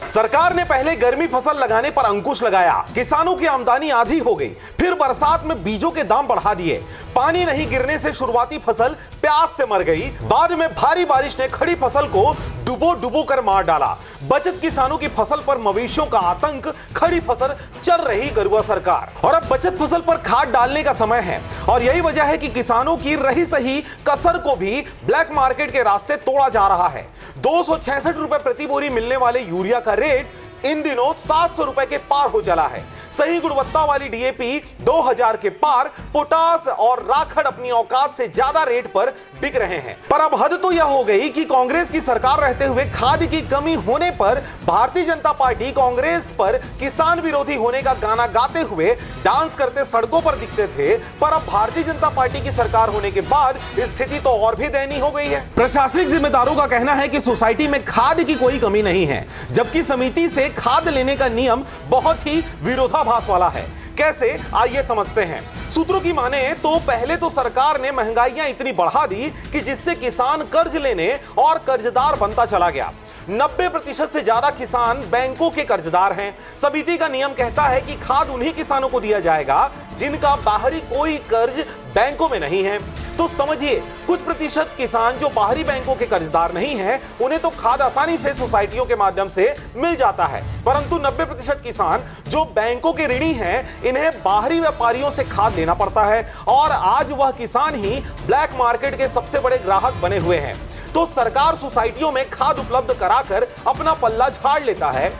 सरकार ने पहले गर्मी फसल लगाने पर अंकुश लगाया, किसानों की आमदनी आधी हो गई, फिर बरसात में बीजों के दाम बढ़ा दिए, पानी नहीं गिरने से शुरुआती फसल प्यास से मर गई, बाद में भारी बारिश ने खड़ी फसल को डुबो कर मार डाला। बचत किसानों की फसल पर मवेशियों का आतंक, खड़ी फसल चल रही गरुआ सरकार। और अब बचत फसल पर खाद डालने का समय है और यही वजह है कि किसानों की रही सही कसर को भी ब्लैक मार्केट के रास्ते तोड़ा जा रहा है। 266 रुपए प्रति बोरी मिलने वाले यूरिया का रेट इन दिनों 700 रुपए के पार हो चला है। सही गुणवत्ता वाली डीएपी 2000 के पार, पोटास और राखड़ अपनी औकात से ज्यादा रेट पर बिक रहे हैं। पर अब हद तो यह हो गई कि कांग्रेस की सरकार रहते हुए खाद की कमी होने पर भारतीय जनता पार्टी कांग्रेस पर किसान विरोधी होने का गाना गाते हुए डांस करते सड़कों पर दिखते थे। पर अब भारतीय जनता पार्टी की सरकार होने के बाद स्थिति तो और भी दयनीय हो गई है। प्रशासनिक जिम्मेदारों का कहना है कि सोसाइटी में खाद की कोई कमी नहीं है, जबकि समिति से खाद लेने का नियम बहुत ही विरोधाभास वाला है। कैसे, आइए समझते हैं। सूत्रों की माने तो पहले तो सरकार ने महंगाइयां इतनी बढ़ा दी कि जिससे किसान कर्ज लेने और कर्जदार बनता चला गया। 90% से ज्यादा किसान बैंकों के कर्जदार हैं। समिति का नियम कहता है कि खाद उन्हीं किसानों को दिया जाएगा जिनका बाहरी कोई कर्ज बैंकों में नहीं है। तो समझिए, कुछ प्रतिशत किसान जो बाहरी बैंकों के कर्जदार नहीं हैं, उन्हें तो खाद आसानी से सोसाइटियों के माध्यम से मिल जाता है, परंतु 90% किसान जो बैंकों के ऋणी हैं, इन्हें बाहरी व्यापारियों से खाद लेना पड़ता है और आज वह किसान ही ब्लैक मार्केट के सबसे बड़े ग्राहक बने हुए हैं। तो सरकार सोसाइटियों में खाद उपलब्ध कराकर अपना पल्ला झाड़ लेता है